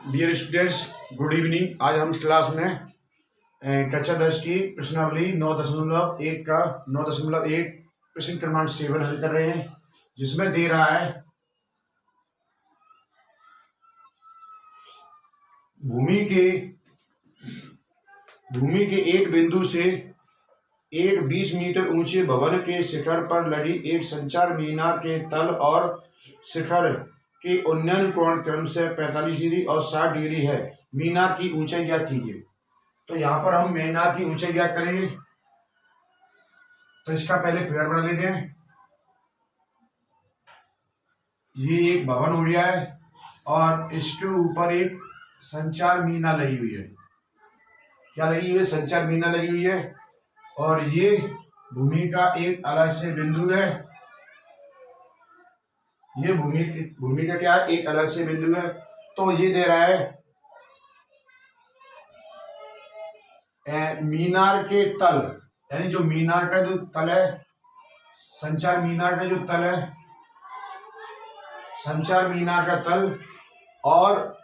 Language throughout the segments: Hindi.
Dear students, good evening. आज हम क्लास में कक्षा 10 की प्रश्नावली 9.1 का 9.1 प्रश्न क्रमांक 7 हल कर रहे हैं, जिसमें दे रहा है भूमि के एक बिंदु से एक 20 मीटर ऊंचे भवन के शिखर पर लगी एक संचार मीनार के तल और शिखर के उन्नयन कोण क्रम से 45 डिग्री और 60 डिग्री है। मीनार की ऊंचाई ज्ञात कीजिए। तो यहाँ पर हम मीनार की ऊंचाई ज्ञात करेंगे। तो इसका पहले फिगर बना लेते हैं। ये एक भवन हो गया है और इसके ऊपर एक संचार मीनार लगी हुई है। क्या लगी हुई है? संचार मीनार लगी हुई है। और ये भूमि का एक अलग से बिंदु है। ये भूमि का क्या है? एक अलग से बिंदु है। तो ये दे रहा है मीनार के तल, यानी जो मीनार का जो तल है, संचार मीनार का जो तल है, संचार मीनार का तल और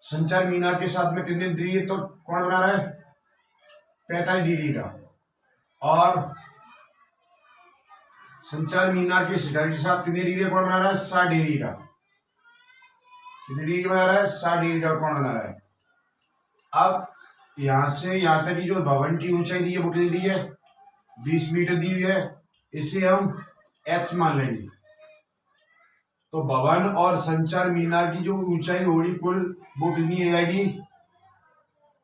संचार मीनार के साथ में कितनी डिग्री तो कौन बना रहा है? 45 डिग्री का। और संचार मीनार के शिखर के साथ कितनी डिग्री कौन बना रहा है? 60 डिग्री का। कितनी डिग्री बना रहा है? 60 डिग्री का कौन बना रहा है। अब यहां से यहां तक की जो भवन की ऊंचाई दी है वो कितनी दी है? 20 मीटर दी हुई है। इसे हम h मान लेंगे। तो भवन और संचार मीनार की जो ऊंचाई होगी कुल, वो कितनी आ जाएगी?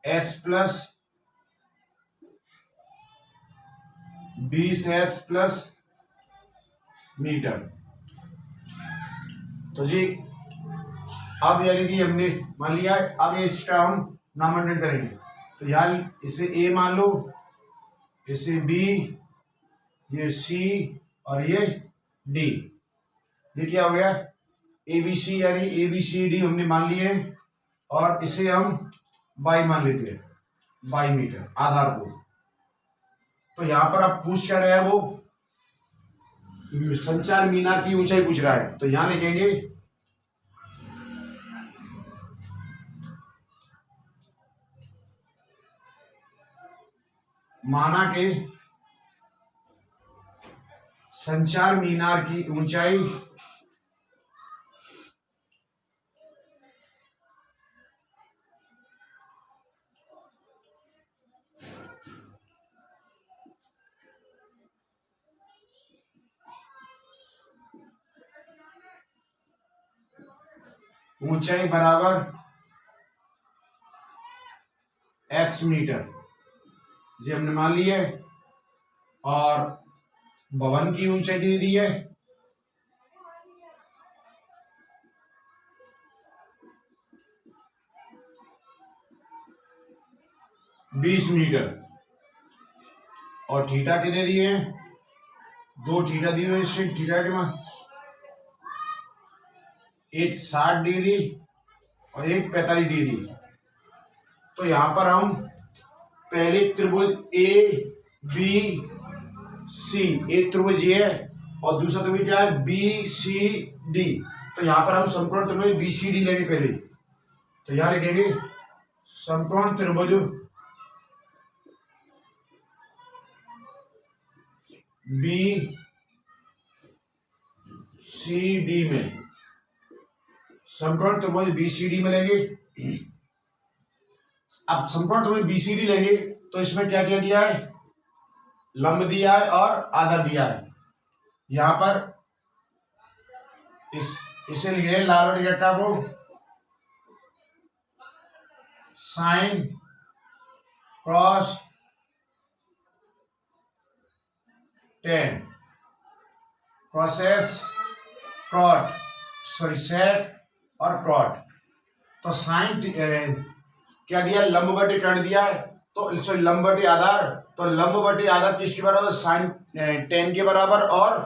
h plus 20h plus metre. तो जी अब यानी कि हमने मान लिया। अब इसका हम नामकरण करेंगे। तो यार इसे ए मान लो, इसे बी, ये सी और ये डी। ये क्या हो गया? ए बी सी, यानी ए बी सी डी हमने मान लिए। और इसे हम बाई मान लेते हैं, बाई मीटर आधार को। तो यहां पर आप पूछ क्या रहे हैं? वो संचार मीनार की ऊंचाई पूछ रहा है। तो यहां लिखेंगे माना के संचार मीनार की ऊंचाई बराबर x मीटर, ये हमने मान ली है। और भवन की ऊंचाई दे दी है 20 मीटर। और थीटा कितने दिए हैं? 2 थीटा दिए हुए। इससे थीटा के मान एक 60 डिग्री और एक 45 डिग्री। तो यहां पर हम पहले त्रिभुज ए बी सी, एक त्रिभुज ये है और दूसरा त्रिभुज क्या है? B C D. तो यहां पर हम समकोण त्रिभुज बी सी डी लेंगे पहले। तो यहां लिखेंगे समकोण त्रिभुज बी सी डी में, समकोण त्रिभुज बी सी डी में लेंगे। अब समकोण त्रिभुज बी सी डी लेंगे तो इसमें क्या क्या दिया है? लंब दिया है और आधार दिया है। यहां पर इसे लिखे लाल वाली रेखा को sine cos tan, cosec cot, sorry sec और कॉट। तो साइन क्या दिया? लंब बटे कर्ण दिया है। तो सॉरी लंब बटे आधार। तो लंब बटे आधार किसके बराबर? साइन टेन के बराबर और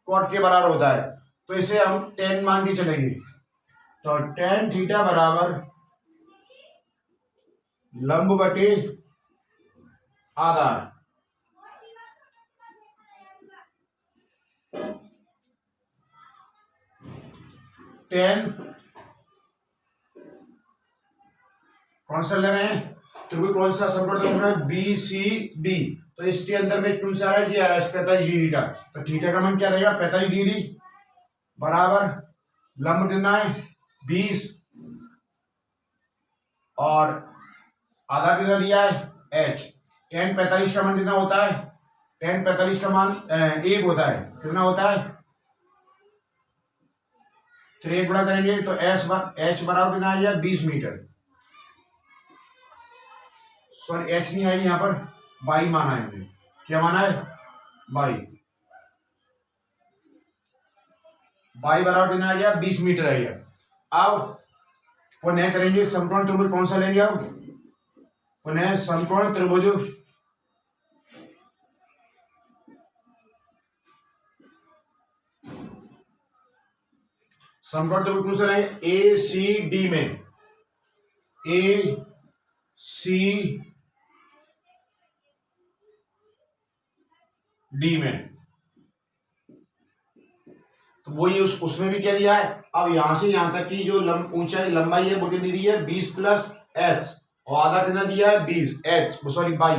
कॉट के बराबर होता है। तो इसे हम टेन मान के चलेंगे। तो टेन थीटा बराबर लंब बटे आधार। टेन कौन सा ले रहे हैं, त्रिभुज कौन सा समकोण त्रिभुज है, बी सी डी। तो इसके अंदर में कौन सा है जी, 45 डिग्री का। तो थीटा का मान क्या रहेगा, 45 डिग्री बराबर लंब देना है 20 और आधा कितना दिया है h। tan 45 का मान कितना होता है, tan 45 का मान 1 होता है, कितना होता है, 3 गुणा करेंगे तो h बराबर कितना आ गया 20 मीटर। सॉरी h नहीं आएगी यहाँ पर, बाई माना है हमने। क्या माना है, बाई बराबर कितना आ गया 20 मीटर आ गया। अब पुनः करेंगे समकोण त्रिभुज कौन सा लेंगे, अब पुनः समकोण त्रिभुज कौन सा लेंगे, ए सी डी में, ए सी डी में। तो वही उसमें भी क्या दिया है, अब यहां से यहां तक की जो ऊंचाई लंबाई है वो कितनी दी है 20 प्लस h और आधा कितना दिया है 20 h, सॉरी बाई,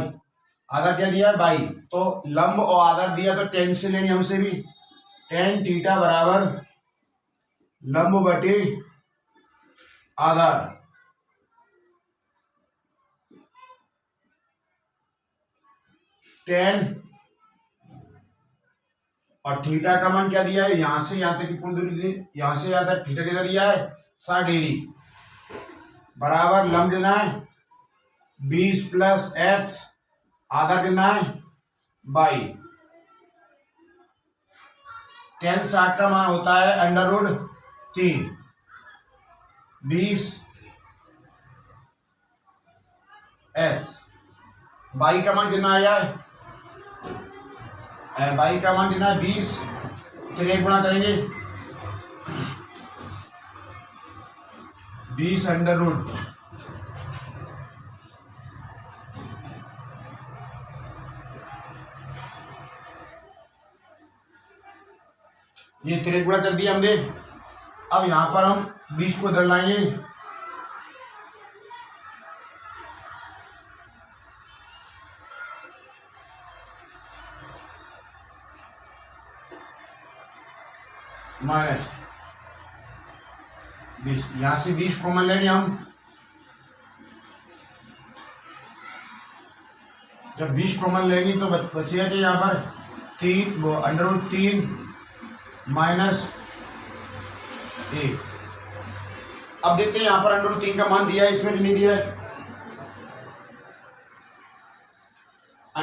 आधा क्या दिया है बाई। तो लंब और आधा दिया तो tan से लेंगे हमसे भी, tan थीटा बराबर लंब बटे आधार। tan और थीटा का मान क्या दिया है, यहां से यहां तक की कुल दूरी, यहां से यहां तक थीटा कितना दिया है 60 डिग्री बराबर लंब देना है 20 प्लस h, आधा देना है बाई। tan 60 का मान होता है √3, 20 h, बाई का मान कितना आया है, बाई का मान कितना 20, 3 गुणा करेंगे 20 √ ये 3 गुणा कर दिया हमने। अब यहां पर हम 20 को इधर लाएंगे, माइनस 20, यहां से 20 कॉमन लेंगे हम। जब 20 कॉमन लेंगे तो बचेगा कि यहाँ पर 3 √3 माइनस 1। अब देखते हैं यहां पर √3 का मान दिया है, इसमें नहीं दिया है,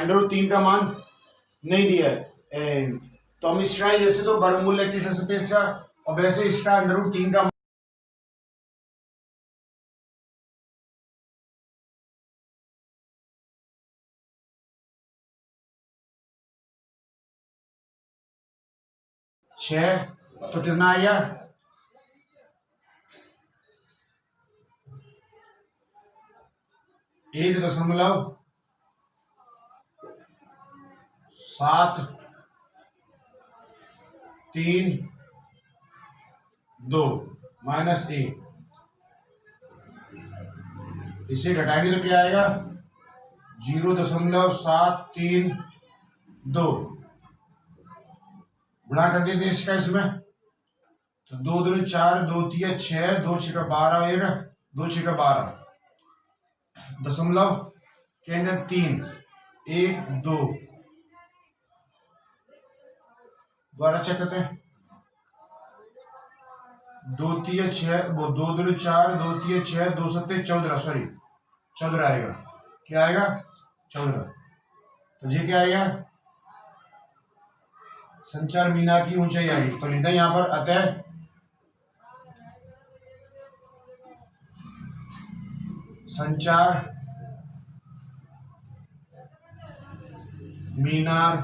√3 का मान नहीं दिया है। तो हम इसका जैसे तो वर्गमूल लेके चल सकते हैं इसका, और वैसे इसका √3 का 6, तो कितना आ गया 1.732 माइनस 1, इसे घटाएंगे तो क्या आएगा 0.732, गुणा कर देते इसका इसमें, तो 2 दूनी 4, 2 3 6, 2 6 12 होगा, 2 6 12, दशमलव केंद्र 3 1 2 द्वारा चेक करते हैं, 2 3 6, वो 2 दूनी 4, 2 3 6, 2 7 14, सॉरी 14 आएगा, क्या आएगा 14। तो ये क्या आएगा, संचार मीनार की ऊंचाई आएगी। तो लिखते हैं यहां पर, अतः संचार मीनार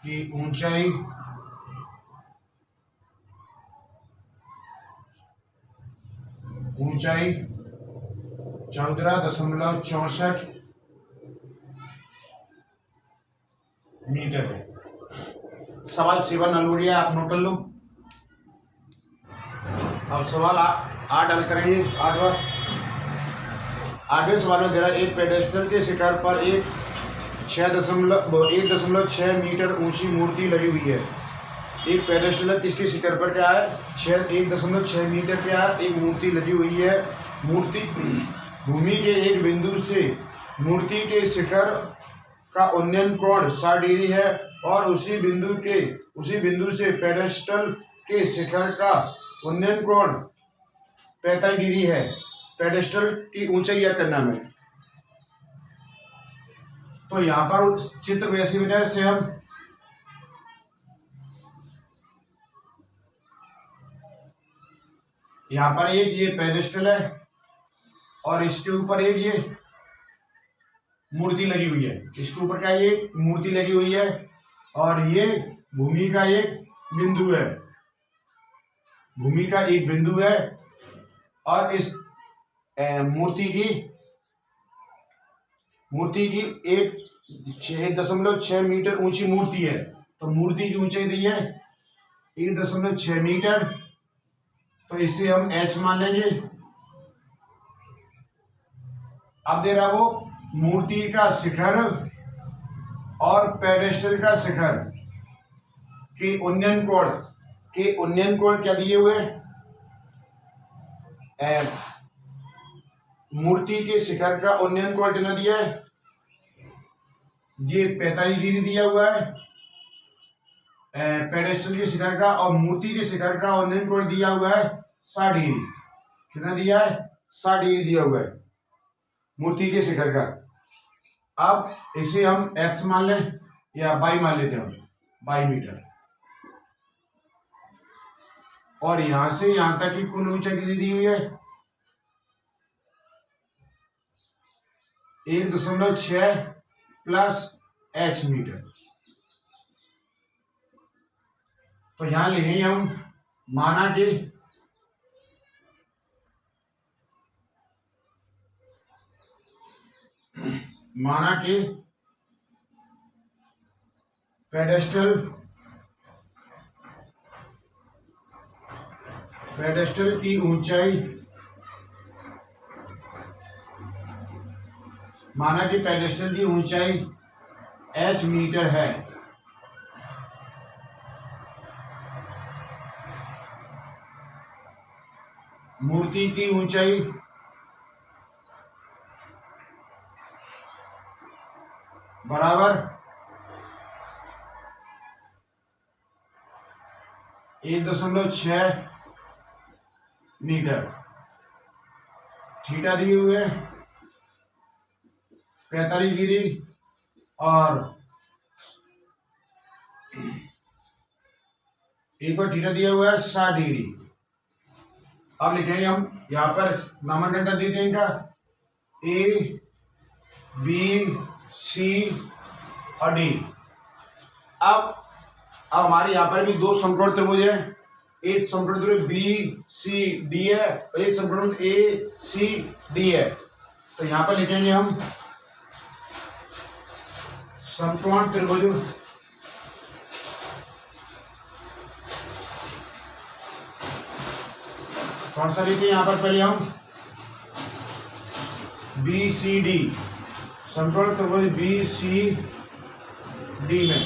की ऊंचाई 14.64 मीटर है। सवाल 7 नलूरिया आप नोट कर लो। अब सवाल आठ हल करेंगे। आठवें सवाल में दे रहा है एक पेडेस्टल के शिखर पर एक 1.6 मीटर ऊंची मूर्ति लगी हुई है। एक पेडेस्टल किसके शिखर पर क्या है, 1.6 मीटर क्या एक मूर्ति लगी हुई है। मूर्ति भूमि के एक बिंदु से मूर्ति के शिखर का उन्नयन कोण 60 डिग्री है और उसी बिंदु से पेडेस्टल के शिखर का उन्नयन कोण 45 डिग्री है। पेडेस्टल की ऊंचाई क्या करना है। तो यहाँ पर चित्र वैसे भी से हम यहाँ पर एक ये पेडेस्टल है और इसके ऊपर एक ये मूर्ति लगी हुई है। इसके ऊपर क्या ये मूर्ति लगी हुई है और ये भूमि का एक बिंदु है। भूमि का एक बिंदु है और इस मूर्ति की 1.6 मीटर ऊंची मूर्ति है। तो मूर्ति की ऊंचाई दी है 1.6 मीटर, तो इसे हम h मान लेंगे। अब दे रहा वो मूर्ति का शिखर और पेडेस्टल का शिखर के उन्नयन कोण क्या दिए हुए। मूर्ति के शिखर का उन्नयन कोण कितना दिया है, ये 45 डिग्री दिया हुआ है पेडेस्टल के शिखर का, और मूर्ति के शिखर का उन्नयन कोण दिया हुआ है 60 डिग्री। कितना दिया है, 60 डिग्री दिया हुआ है मूर्ति के शिखर का। अब इसे हम x मान लें या y मान लेते हैं, 22 मीटर। और यहां से यहां तक की कुल ऊंचाई कितनी दी हुई है, 1.6 प्लस h मीटर। तो यहां लिखेंगे हम माना कि पेडेस्टल की ऊंचाई h मीटर है। मूर्ति की ऊंचाई बराबर 1.6 मीटर। थीटा दिए हुए 45 डिग्री और एक बार थीटा दिया हुआ है 60 डिग्री। अब लिखेंगे हम यहाँ पर नामांकन कर देते हैं इनका A, B, C और D। अब हमारे यहाँ पर भी दो समकोण त्रिभुज है। एक समकोण त्रिभुज BCD है और एक समकोण ACD है। तो यहाँ पर लिखेंगे हम समकोण त्रिभुज कौन सा लिखे यहाँ पर, पहले हम BCD, समकोण त्रिभुज BCD में।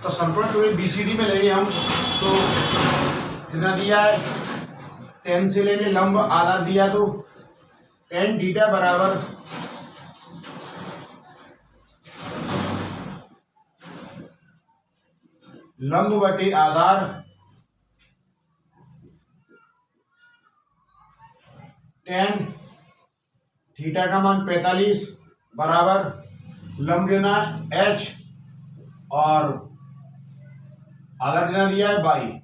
तो समकोण त्रिभुज BCD में लेंगे हम, तो कितना दिया है, 10 से लेंगे, लंब आधार दिया तो tan थीटा बराबर लंब बटे आधार tan थीटा का मान 45 बराबर लंब देना h और आधार देना दिया है 22।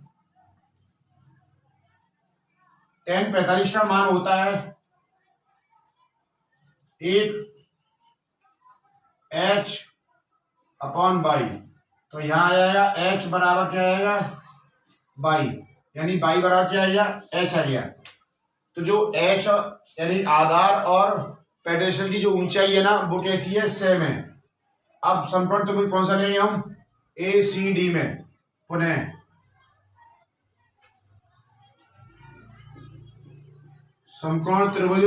tan 45 का मान होता है 8h/22। तो यहाँ आ जाएगा h बराबर क्या आएगा 22, यानी 22 बराबर क्या आ गया h आ गया। तो जो h यानी आधार और पेडेस्टल की जो ऊंचाई है ना वो कैसी है, सेम है। अब समकोण त्रिभुज कौन सा लेंगे हम, ACD में पुनः समकोण त्रिभुज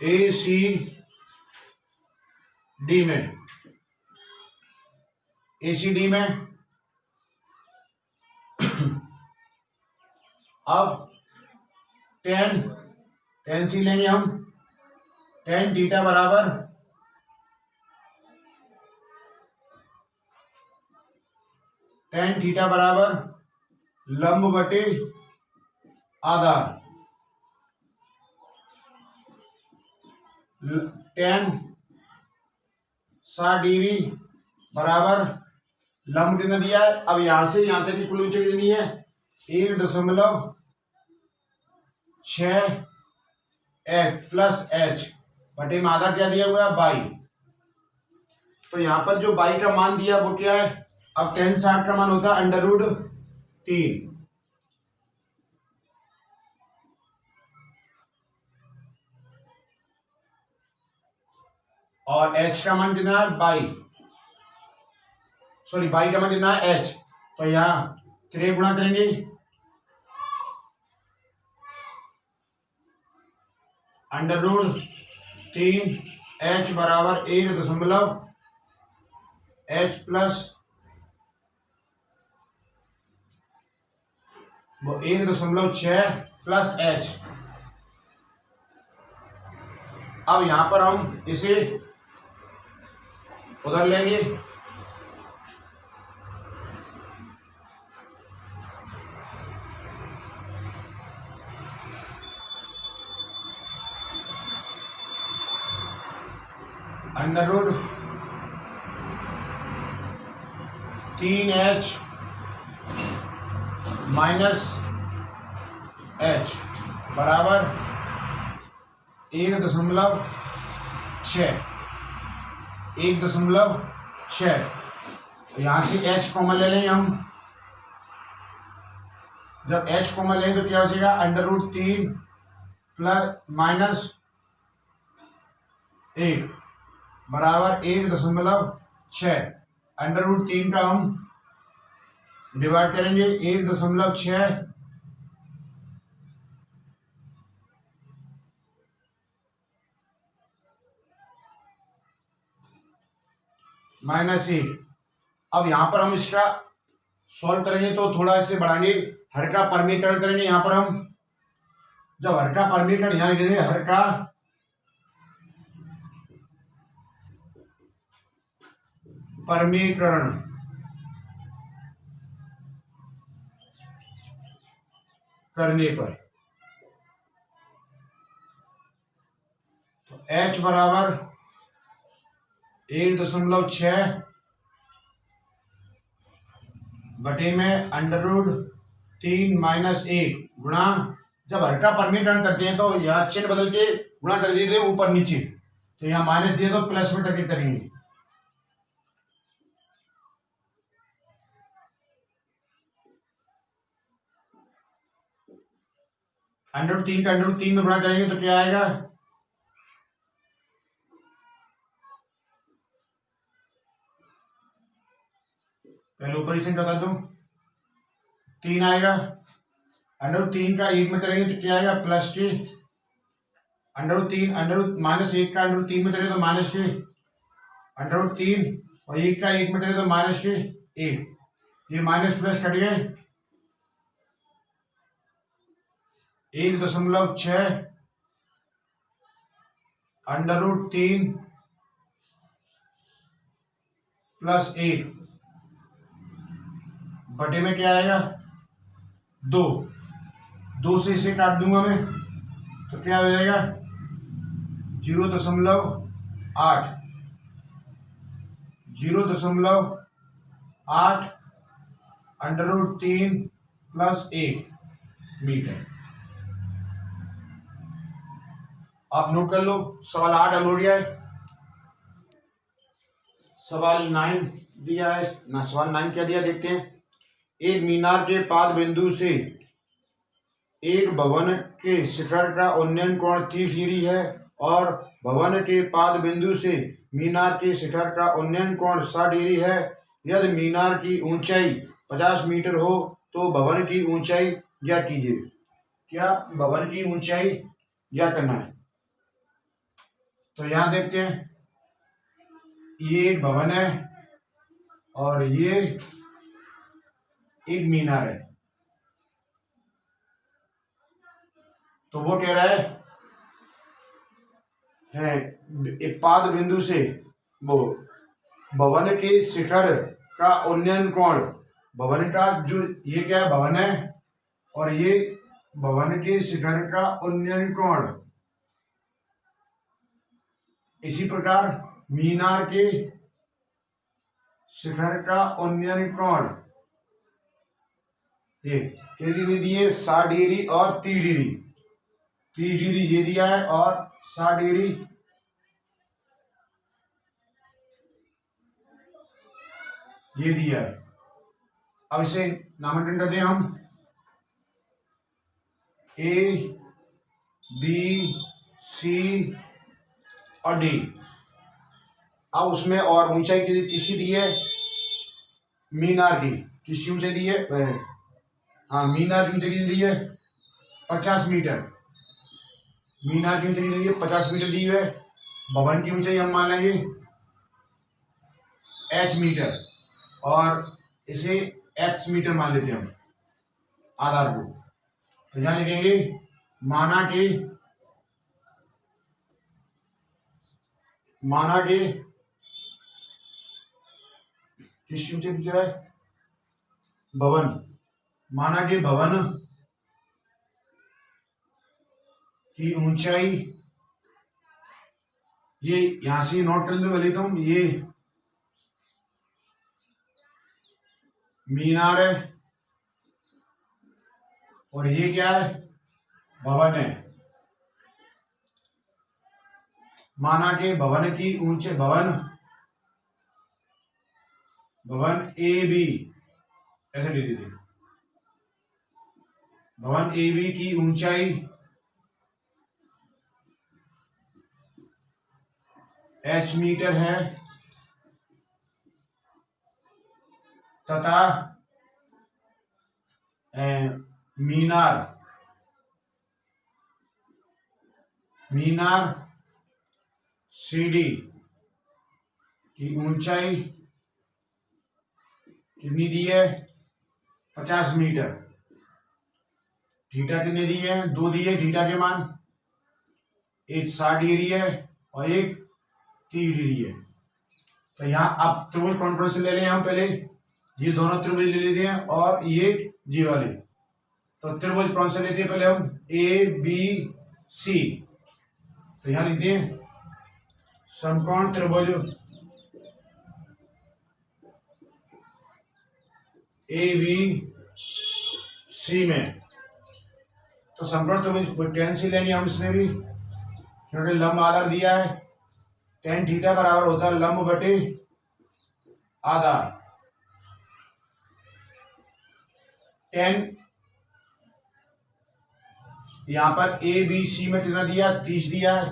ACD में अब टेन सी लेंगे हम। टेन थीटा बराबर लंब बटे आधार। टेन 60 डिग्री बराबर लंब कितना दिया है। अब यहां से यहां तक की कुल ऊंचाई कितनी है 1.6 प्लस h बटे में आधा क्या दिया हुआ है 22। तो यहां पर जो 22 का मान दिया वो क्या है। अब टेन 60 का मान होता है √3 और h का मान कितना है 22 का मान कितना है h। तो यहाँ 3 गुणा करेंगे √3 h बराबर 1.h प्लस 1.6 प्लस h। अब यहां पर हम इसे उधर लेंगे √3h माइनस h बराबर 1.6। यहां से h कॉमन ले लेंगे हम। जब h कॉमन लेंगे तो क्या हो जाएगा √3 प्लस माइनस 1 बराबर 1.6। √3 का हम डिवाइड करेंगे 1.6 माइनस 1। अब यहां पर हम इसका सॉल्व करेंगे तो थोड़ा इसे बढ़ाएंगे, हर का परमीकरण करेंगे। यहां पर हम जब हर का परमीकरण यहां लिखेंगे हर का परमीकरण करने पर तो h बराबर 1.6 बटे में √3 माइनस 1 गुणा। जब हर का परमीकरण करते हैं तो यहाँ चिन्ह बदल के गुणा कर देते हैं ऊपर नीचे, तो यहाँ माइनस दिए तो प्लस में करके करेंगे। √3 का √3 में गुणा करेंगे तो क्या आएगा पहले ऊपर इसे बता दूं 3 आएगा। √3 का 1 में करेंगे तो क्या आएगा प्लस के। √3 माइनस 1 का √3 में करेंगे तो माइनस के √3 और 1 का 1 में करेंगे तो माइनस के 1। ये माइनस प्लस कट गए 1.6 √3 प्लस 1 बटे में क्या आएगा 2 से इसे काट दूंगा मैं तो क्या हो जाएगा 0.8 √3 प्लस 1 मीटर। आप नोट कर लो। सवाल 8 हल हो गया है। सवाल 9 दिया है ना। सवाल 9 क्या दिया देखते हैं। एक मीनार के पाद बिंदु से एक भवन के शिखर का उन्नयन कोण 30 डिग्री है और भवन के पाद बिंदु से मीनार के शिखर का उन्नयन कोण 60 डिग्री है। यदि मीनार की ऊंचाई 50 मीटर हो तो भवन की ऊंचाई ज्ञात कीजिए। क्या भवन की ऊंचाई ज्ञात करना है। तो यहां देखते हैं, ये एक भवन है और ये एक मीनार है। तो वो कह रहा है एक पाद बिंदु से वो भवन के शिखर का उन्नयन कोण, भवन का जो ये क्या है भवन है और ये भवन के शिखर का उन्नयन कोण, इसी प्रकार मीनार के शिखर का उन्नयन कोण ये कितनी दिए 60 डिग्री और 30 डिग्री, 30 डिग्री ये दिया है और 60 डिग्री ये दिया है। अब इसे नामांकन करते हैं हम, ए बी सी और डी। अब उसमें और ऊंचाई किसकी दी है, मीनार की, किसकी ऊंचाई दी है, हाँ मीनार की ऊंचाई दी है 50 मीटर, मीनार की ऊंचाई दी है 50 मीटर दी है। भवन की ऊंचाई हम मान लेंगे h मीटर और इसे x मीटर मान लेते हैं हम आधार को। तो यहां लिखेंगे माना के किसकी ऊंचाई दिख रहा है, भवन, माना के भवन की ऊंचाई, ये यहां से नोट कर लो लेता हूं, ये मीनार है और ये क्या है भवन है। माना के भवन की ऊंचाई, भवन ए बी ऐसे ले लीजिए, भवन ए बी की ऊंचाई h मीटर है तथा मीनार सीडी की ऊंचाई कितनी दी है 50 मीटर। थीटा कितने दिए हैं, 2 दिए थीटा के मान, एक 60 डिग्री है और एक 30 डिग्री है। तो यहाँ अब त्रिभुज कौन कौन से ले लें हम, पहले ये दोनों त्रिभुज ले लेते हैं और ये जी वाले। तो त्रिभुज कौन से लेते हैं पहले हम, ए बी सी। तो यहाँ लिखते हैं समकोण त्रिभुज ए बी सी में। तो समकोण त्रिभुज tan से लेंगे हम, इसमें भी क्योंकि लंब आधार दिया है, tan थीटा बराबर होता है लंब बटे आधार। tan यहां पर ए बी सी में कितना दिया 30 दिया है,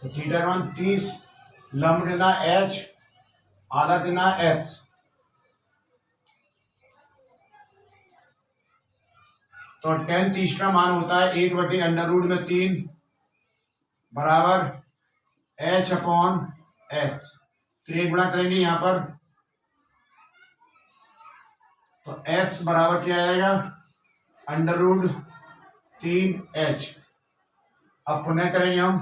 तो थीटा का मान 30, लंब कितना h, आधार कितना x। तो tan 30 का मान होता है 1 बटे √3 बराबर h अपॉन x। तो 1 गुणा करेंगे यहां पर, तो x बराबर क्या आएगा √3h। अब पुनः करेंगे हम,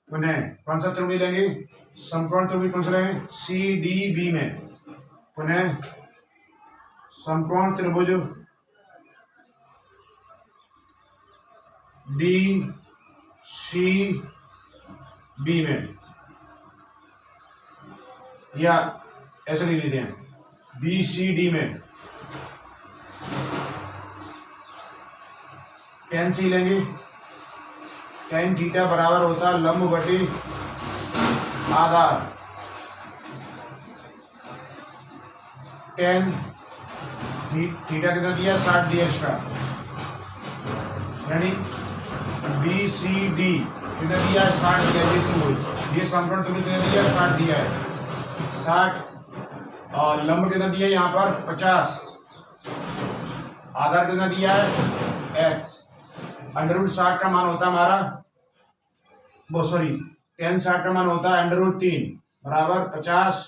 पुनः कौन सा त्रिभुज लेंगे, समकोण त्रिभुज कौन सा लेंगे, सी डी बी में। पुनः समकोण त्रिभुज डी सी बी में, या ऐसे लिख लेते हैं बी सी डी में। tan सी लेंगे, tan थीटा बराबर होता है लंब बटे आधार। tan थीटा कितना दिया 60 दिया इसका, यानी बी सी डी कितना दिया है 60 दिया। ये समकोण त्रिभुज कितना दिया है 60 दिया है, 60 और लंब कितना दिया है यहाँ पर 50, आधार कितना दिया है x, √60 का मान होता है हमारा, वो सॉरी tan 60 का मान होता है √3 बराबर 50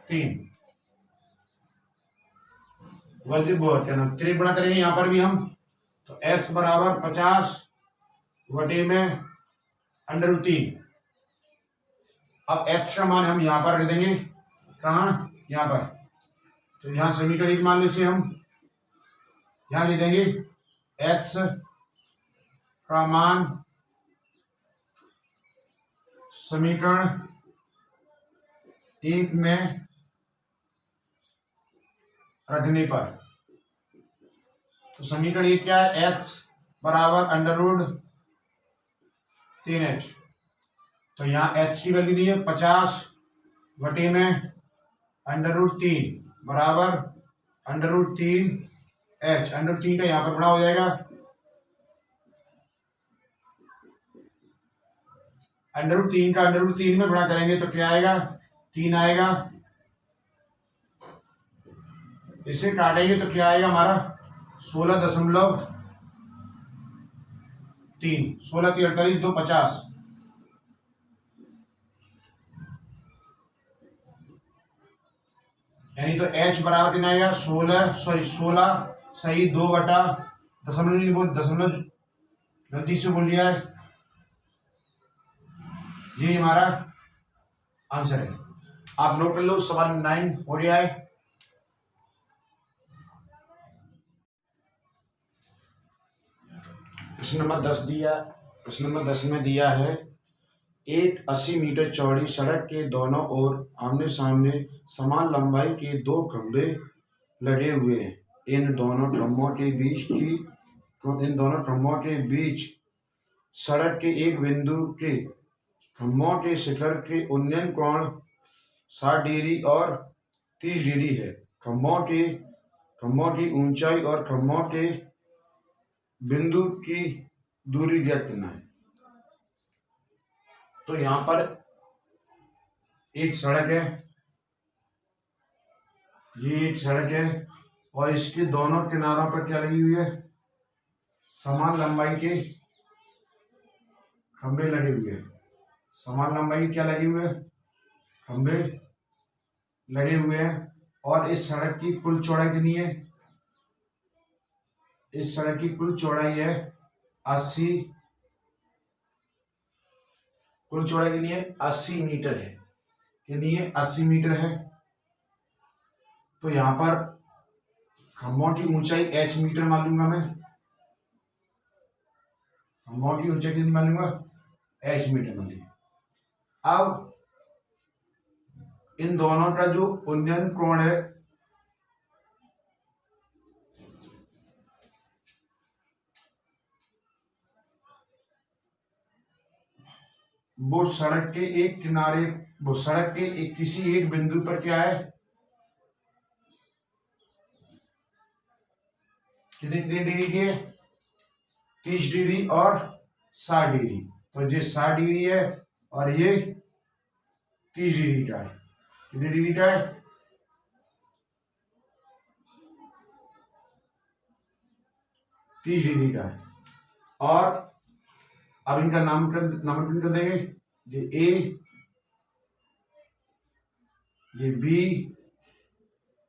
3 क्या ना 3 बड़ा करेंगे यहाँ पर भी हम, तो x बराबर 50 बटे में √3। अब x का मान हम यहाँ पर रख देंगे, कहाँ, यहाँ पर, तो यहाँ समीकरण एक मान लीजिए हम यहाँ ले देंगे x का मान समीकरण 1 में रखने पर, तो समीकरण 1 क्या है, x बराबर √3h, तो यहाँ h की वैल्यू दी है 50 बटे में √3 बराबर √3h, √3 का यहाँ पर बड़ा हो जाएगा, √3 का √3 में बड़ा करेंगे तो क्या आएगा 3 आएगा, इसे काटेंगे तो क्या आएगा हमारा 16.3, 16 3 48 2 50, यानी तो h बराबर कितना आएगा 16 सही 2 बटा दशमलव नहीं बोल, दशमलव गलती से बोल लिया है, ये हमारा आंसर है। आप नोट कर लो, सवाल 9 हो गया है। प्रश्न नंबर 10 दिया, प्रश्न नंबर 10 में दिया है एक 80 मीटर चौड़ी सड़क के दोनों ओर आमने सामने समान लंबाई के 2 खंभे लगे हुए हैं। इन दोनों खंभों के बीच सड़क के एक बिंदु के खंभों के शिखर के उन्नयन कोण 60 डिग्री और 30 डिग्री है। खंभों की ऊंचाई और खंभों के बिंदु की दूरी ज्ञात करना है। तो यहां पर एक सड़क है, ये एक सड़क है और इसके दोनों किनारों पर क्या लगी हुई है, समान लंबाई के खंभे लगे हुए हैं। समान लंबाई क्या लगे हुए हैं, खंभे लगे हुए हैं। और इस सड़क की कुल चौड़ाई कितनी है, इस सड़क की कुल चौड़ाई है 80, कुल चौड़ाई कितनी है 80 मीटर है, कितनी है 80 मीटर है। तो यहां पर खंभों की ऊंचाई h मीटर मान लूंगा मैं, खंभों की ऊंचाई कितनी मान लूंगा h मीटर मान लूंगा। अब इन दोनों का जो उन्नयन कोण है वो सड़क के एक किनारे, वो सड़क के एक किसी एक बिंदु पर क्या है, कितनी डिग्री की है 30 डिग्री और 60 डिग्री। तो ये 60 डिग्री है और ये 30 डिग्री का है। कितनी डिग्री का है 30 डिग्री का है। और अब इनका नामकरण कर देंगे, ये ए, ये बी,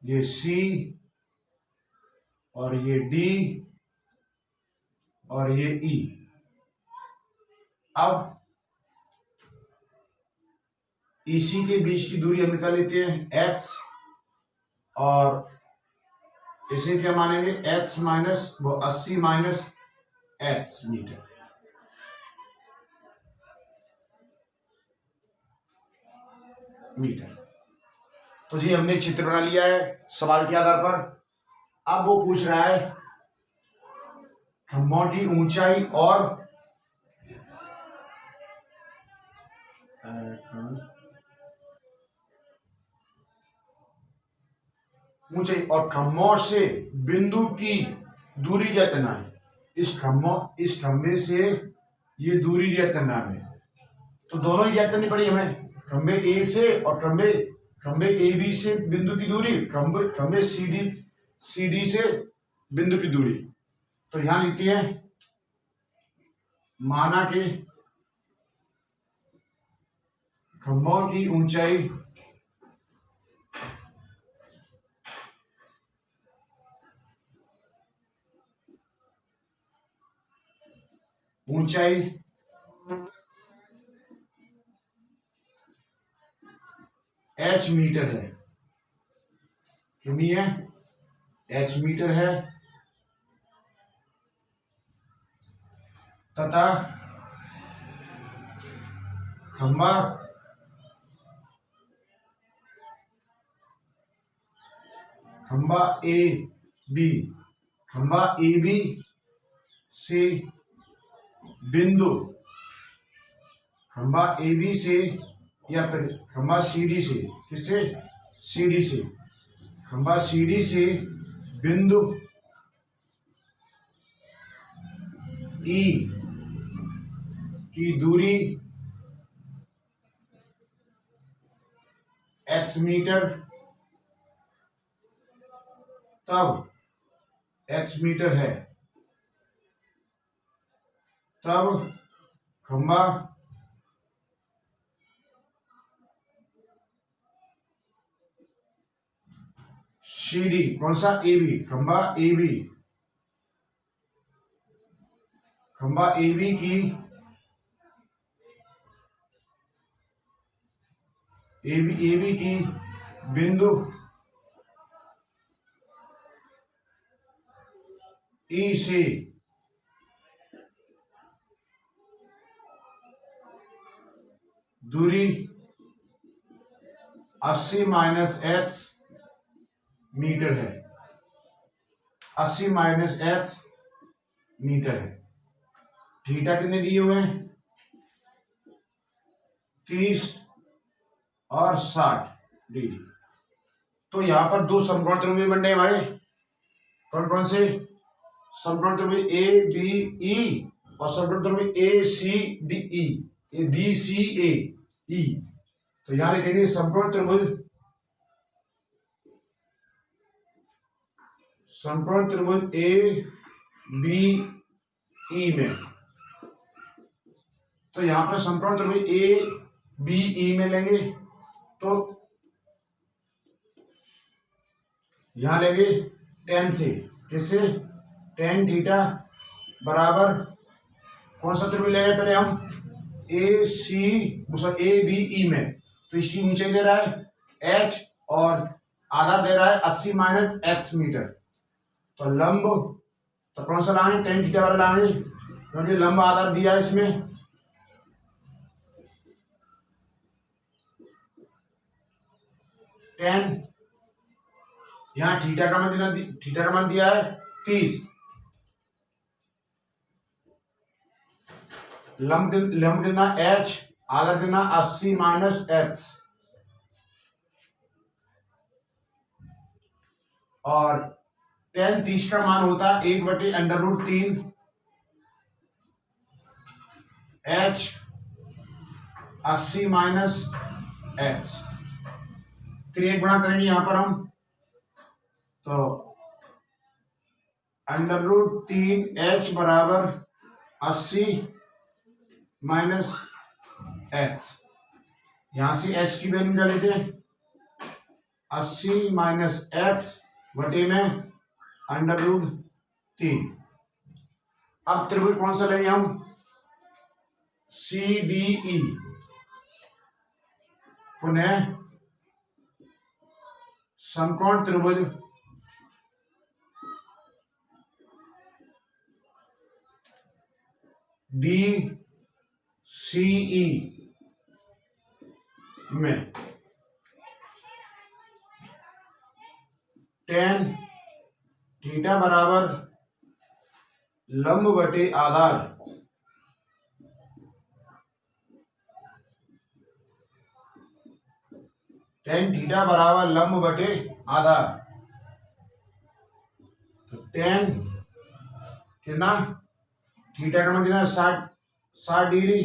ये सी और ये डी और ये ई। अब इसी के बीच की दूरी हम निकाल लेते हैं x, और इसे क्या मानेंगे x माइनस वो 80 माइनस x मीटर। तो जी हमने चित्र बना लिया है सवाल के आधार पर। अब वो पूछ रहा है खंभों की ऊंचाई और खंभों से बिंदु की दूरी ज्ञात करना है। इस खंभे से ये दूरी ज्ञात करना है हमें। तो दोनों ही ज्ञात करनी पड़ी हमें, खंभे ए से और खंभे खंबे ए बी से बिंदु की दूरी, खंबे सी डी से बिंदु की दूरी। तो यहां लिखती है माना कि खंभों की ऊंचाई h मीटर है, कितनी है, h मीटर है, तथा खंबा ए बी, खंबा ए बी से बिंदु, खंबा ए बी से या फिर खंबा सी डी से, किससे, सी डी से, खंबा सी डी से बिंदु ई की दूरी x मीटर, तब x मीटर है, तब खंबा सी डी, कौन सा, ए बी, खंबा ए बी, खंबा ए बी की बिंदु ई से दूरी 80 माइनस x मीटर है, 80 माइनस x मीटर है। थीटा कितने दिए हुए हैं, 30 और 60 डिग्री। तो यहां पर दो समकोण त्रिभुज बन रहे हमारे, कौन कौन से, समकोण त्रिभुज ए बी ई और समकोण त्रिभुज ए C D E, D C ए ई। तो यहां लिखेंगे समकोण त्रिभुज ए बी ई में। तो यहां पर समकोण त्रिभुज ए बी ई में लेंगे तो यहां लेंगे tan से, किससे, tan थीटा बराबर कौन सा त्रिभुज ले रहे हैं पहले हम, ए बी ई में। तो इसकी ऊंचाई दे रहा है h और आधार दे रहा है 80 माइनस x मीटर। तो लंब, तो कौन सा लाएंगे, tan थीटा वाला लाएंगे, क्योंकि लंब आधार दिया है इसमें। tan, यहां थीटा का मान दिया है 30, लंब देना h, आधार देना 80 माइनस x, और tan 30 का मान होता है 1/√3 h 80 माइनस x। फिर एक गुणा करेंगे यहां पर हम, तो √3 h बराबर 80 माइनस x, यहां से h की वैल्यू निकाल लेते हैं, 80 माइनस x बटे में √3। अब त्रिभुज कौन सा लेंगे हम, सी डी ई, पुनः समकोण त्रिभुज डी सी ई में tan थीटा बराबर लंब बटे आधार, tan थीटा बराबर लंब बटे आधार। तो tan कितना, थीटा का मान कितना, 60 डिग्री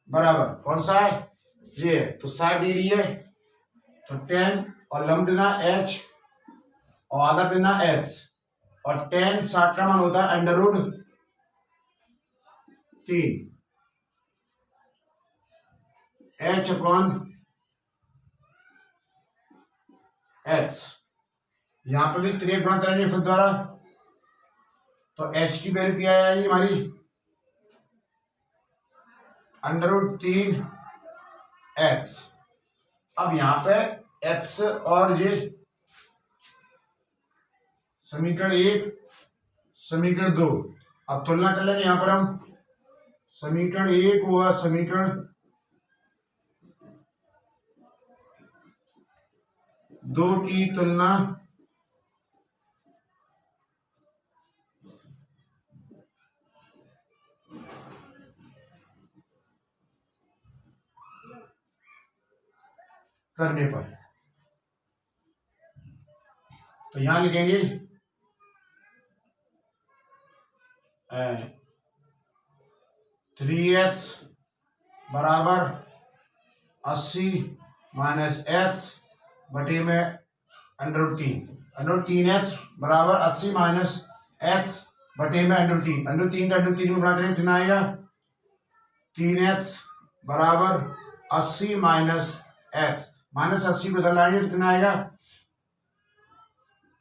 बराबर कौन सा है, ये है, तो 60 डिग्री है। तो 10 और लंब देना h और आधा देना h, और 10 60 का मान होता है √3 h अपॉन h। यहां पर भी 3 गुणा करेंगे खुद द्वारा, तो h की वैल्यू क्या आएगी हमारी √3 x। अब यहां पे x और ये समीकरण 1 समीकरण 2, अब तुलना कर लेंगे। यहां पर हम समीकरण 1 हुआ समीकरण 2 की तुलना करने पर, तो यहां लिखेंगे 3x बराबर 80 माइनस x बटे में √3x बराबर 80 माइनस x बटे में √3 का √3 में बना करें कितना आएगा 3x बराबर 80 माइनस x, माइनस 80 बदल लाएंगे कितना आएगा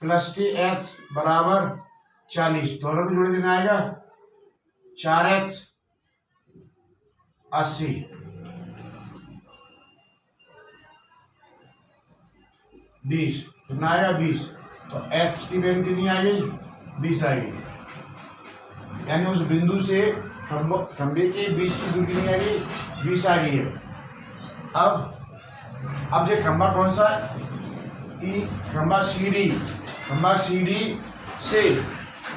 प्लस के x बराबर 40, दोनों को जोड़ देना आएगा 4x 80 20, कितना आएगा 20, तो x की वैल्यू कितनी आ गई 20 आएगी, यानी उस बिंदु से खंबे के बीच की दूरी कितनी आ गई 20 आ गई है। अब ये खंबा कौन सा खंबा सी डी से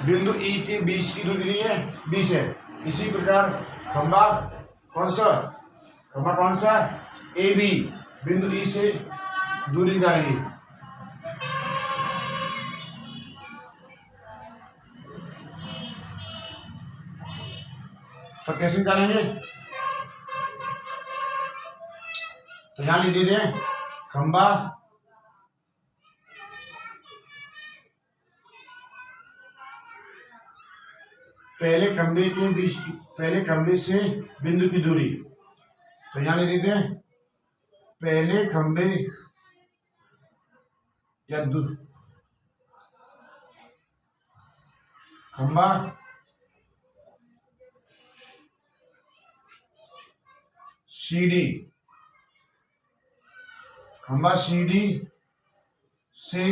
बिंदु ई के बीच की दूरी है 20 है। इसी प्रकार खंबा कौन सा ए बी बिंदु ई से दूरी निकालेंगे, तो कैसे निकालेंगे, तो यहां लिख दीजिए खंबा पहले खंबे से बिंदु की दूरी, तो यहां लिख देते हैं पहले खंबे या खंबा सी डी से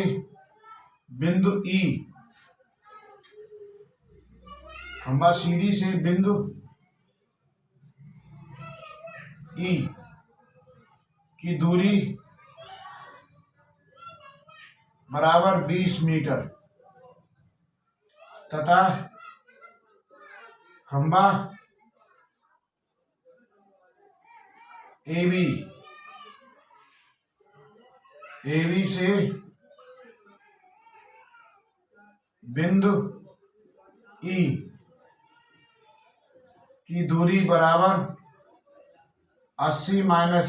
बिंदु ई, खंबा सी डी से बिंदु ई की दूरी बराबर 20 मीटर तथा खंबा ए बी से बिंदु ई की दूरी बराबर 80 माइनस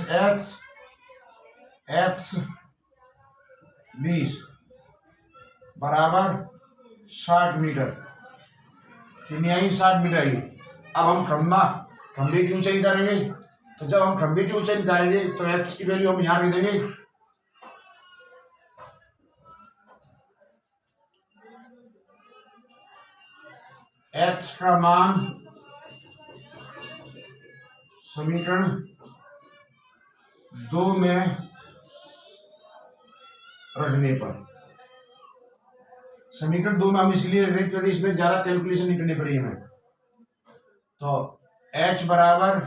x 20 बराबर 60 मीटर, कितनी आई 60 मीटर आई। अब हम खंबे की ऊंचाई निकालेंगे, तो जब हम खंबे की ऊंचाई निकालेंगे तो x की वैल्यू हम यहां लिख देंगे x का मान समीकरण 2 में रखने पर, समीकरण 2 में हम इसलिए रखने क्योंकि इसमें ज्यादा कैलकुलेशन नहीं करनी पड़ी हमें, तो h बराबर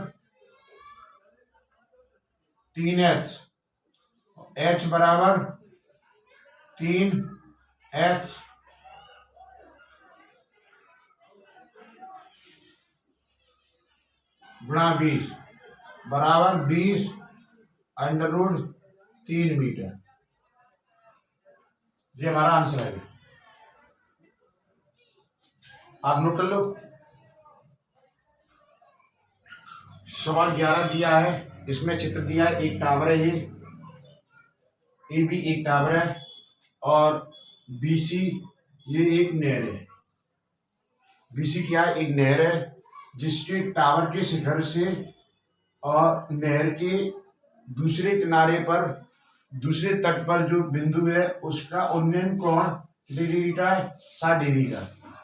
3x, h बराबर 3x गुणा 20 बराबर 20 √3 मीटर, ये हमारा आंसर है। आप नोट कर लो। सवाल 11 दिया है, इसमें चित्र दिया है, एक टावर है ये, ए बी एक टावर है और बी सी ये एक नहर है। बी सी क्या है? एक नहर है जिसके टावर के शिखर से और नहर के दूसरे किनारे पर, दूसरे तट पर जो बिंदु है उसका उन्नयन कोण कितनी डिग्री का है? 60 डिग्री का।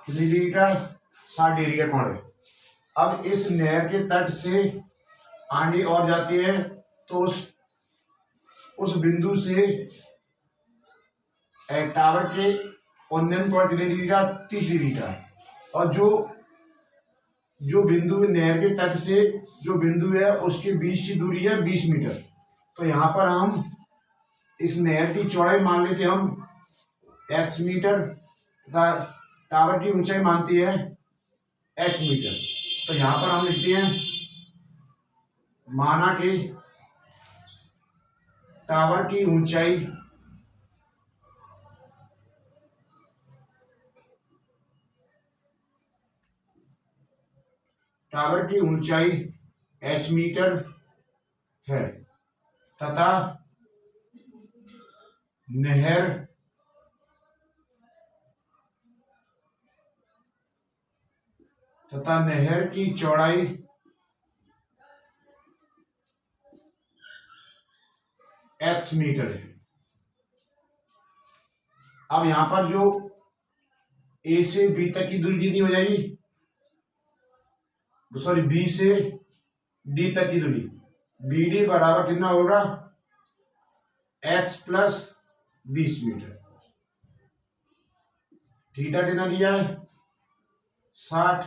कितनी डिग्री का है? 60 डिग्री का कोण है। अब इस नहर के तट से आगे और जाती है तो उस बिंदु से टावर के उन्नयन कोण कितनी डिग्री का? 30 डिग्री का। और जो बिंदु नहर के तट से जो बिंदु है उसके बीच की दूरी है 20 मीटर। तो यहाँ पर हम इस नहर की चौड़ाई मान लेते हैं हम x मीटर, टावर की ऊंचाई मानती है h मीटर। तो यहाँ पर हम लिखते हैं माना कि टावर की ऊंचाई h मीटर है तथा नहर की चौड़ाई x मीटर है। अब यहां पर जो a से b तक की दूरी कितनी हो जाएगी? सॉरी, b से d तक की दूरी BD बराबर कितना होगा? x plus 20 metre. थीटा कितना दिया है? 60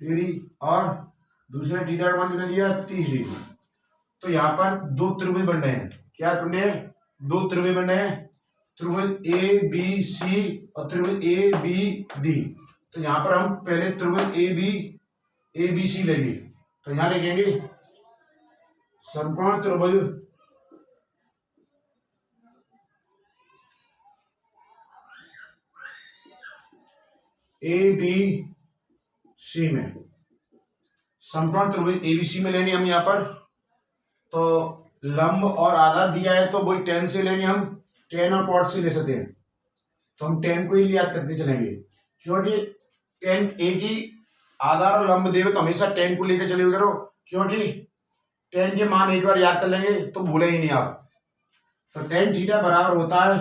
डिग्री और दूसरा थीटा का मान कितना दिया? 30 डिग्री। तो यहाँ पर दो त्रिभुज बन रहे हैं। क्या बन रहे हैं? दो त्रिभुज बन रहे हैं, त्रिभुज ए बी सी और त्रिभुज ए बी डी। तो यहाँ पर हम पहले त्रिभुज ए बी सी लेंगे। तो यहाँ लिखेंगे समकोण त्रिभुज ए बी सी में, समकोण त्रिभुज एबीसी में लेंगे हम यहाँ पर। तो लंब और आधार दिया है तो वही tan से लेंगे हम, tan और cot से ले सकते हैं। तो हम tan को ही याद करते चलेंगे क्योंकि tan एक ही आधार और लंब देवे तो हमेशा tan को लेकर चले करो, क्योंकि tan के मान एक बार याद कर लेंगे तो भूलेंगे नहीं आप। तो tan थीटा बराबर होता है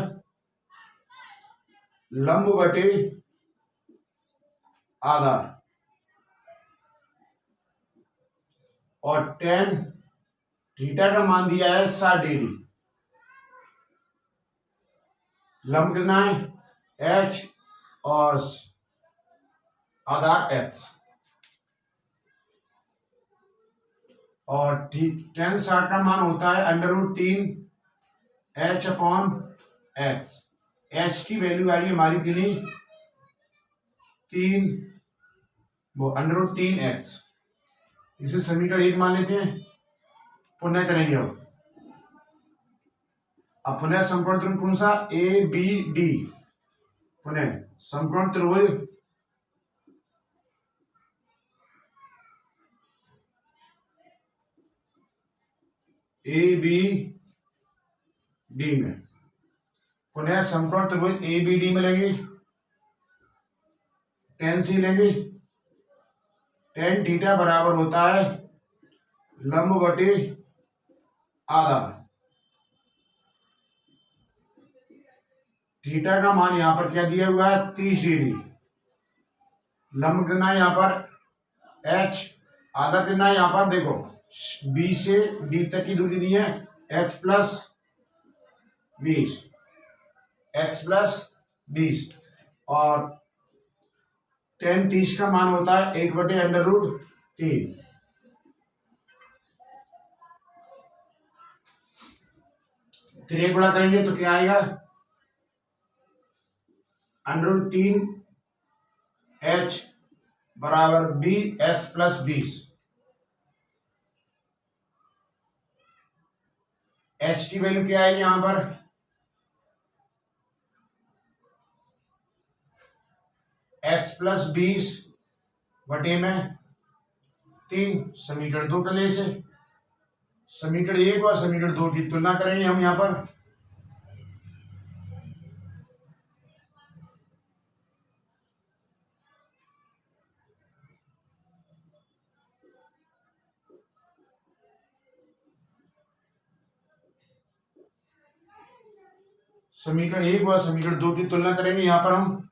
लंब बटे आधार और tan थीटा का मान दिया है 60 डिग्री। लंब कितना है? h और आधार x और tan 60 का मान होता है √3 h अपॉन x। h की वैल्यू आ रही है हमारी कितनी? 3/√3x। इसे समीकरण 1 मान लेते हैं। पुनः करेंगे अब पुनः समकोण त्रिभुज कौन सा? A B D. पुनः समकोण त्रिभुज ए बी डी में, पुनः समकोण त्रिभुज ए बी डी में लेंगे tan सी लेंगे। tan थीटा बराबर होता है लंब बटे आधार। थीटा का मान यहां पर क्या दिया हुआ है? 30 डिग्री। लंब कितना है यहाँ पर? h। आधा कितना है यहाँ पर? देखो b से d तक की दूरी दी है x प्लस 20 और tan 30 का मान होता है 1/√3। एक गुणा करेंगे तो क्या आएगा? √3h बराबर b x प्लस 20। h की वैल्यू क्या आएगी यहां पर? x प्लस 20 बटे में 3। समीकरण 2 कर ले इसे। समीकरण 1 और समीकरण 2 की तुलना करेंगे हम यहाँ पर। समीकरण 1 और समीकरण 2 की तुलना करेंगे यहाँ पर हम।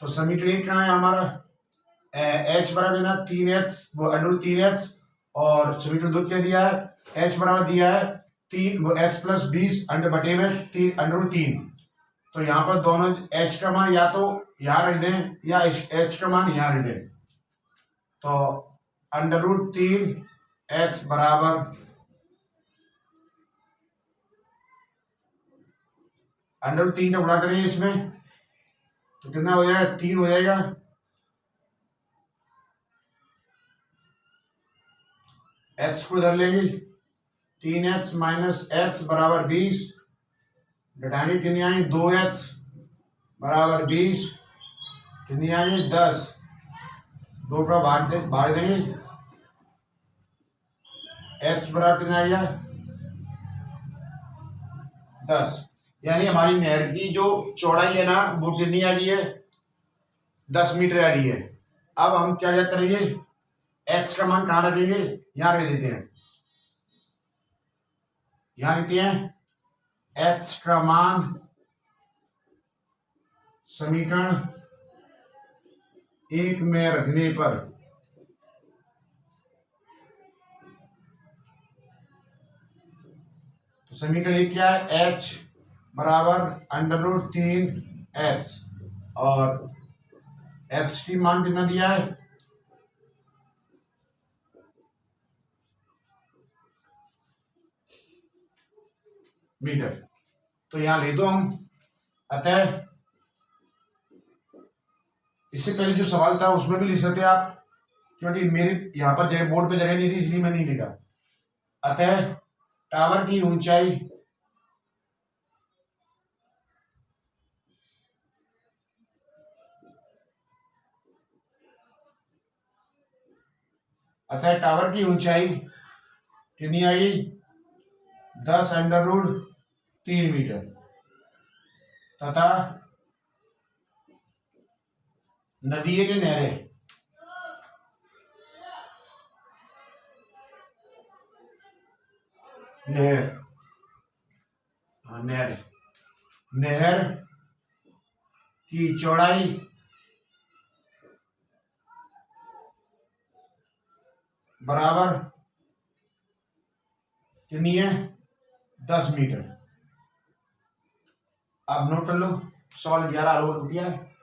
तो समीकरण 1 क्या है हमारा, h बराबर देना 3h वो √3h, और समीकरण 2 क्या दिया है, h बराबर दिया है 3 वो h + 20 अंडर बटे में 3 √3। तो यहाँ पर दोनों h का मान या तो यहाँ रख दें या h का मान यहाँ रख दें। तो √3h बराबर √3 का गुणा करेंगे इसमें तो कितना हो जाएगा, 3 हो जाएगा। h को इधर लेंगे, 3h - h बराबर 20, घटाएंगे कितनी आएंगे, 2h बराबर 20, कितनी आएंगे 10, 2 का भाग देंगे, h बराबर कितना आ गया 10। यानी हमारी नहर की जो चौड़ाई है ना वो कितनी आ गई है, 10 मीटर आ रही है। अब हम क्या करेंगे, x का मान कहाँ रखेंगे, यहाँ रख देते हैं, यहाँ लिखते हैं x का मान समीकरण 1 में रखने पर तो समीकरण 1 क्या है, h बराबर √3h, और h की मान कितना दिया है, मीटर। तो यहां ले दो हम। अतः इससे पहले जो सवाल था उसमें भी लिख सकते आप, क्योंकि मेरे यहाँ पर जगह बोर्ड पे जगह नहीं थी इसलिए मैं नहीं लिखा। अतः टावर की ऊंचाई कितनी आई, 10 √3 मीटर, तथा नदी के नहरें नहर की चौड़ाई बराबर कितनी है, 10 मीटर। अब नोट कर लो, सवाल 11 हल हो गया है।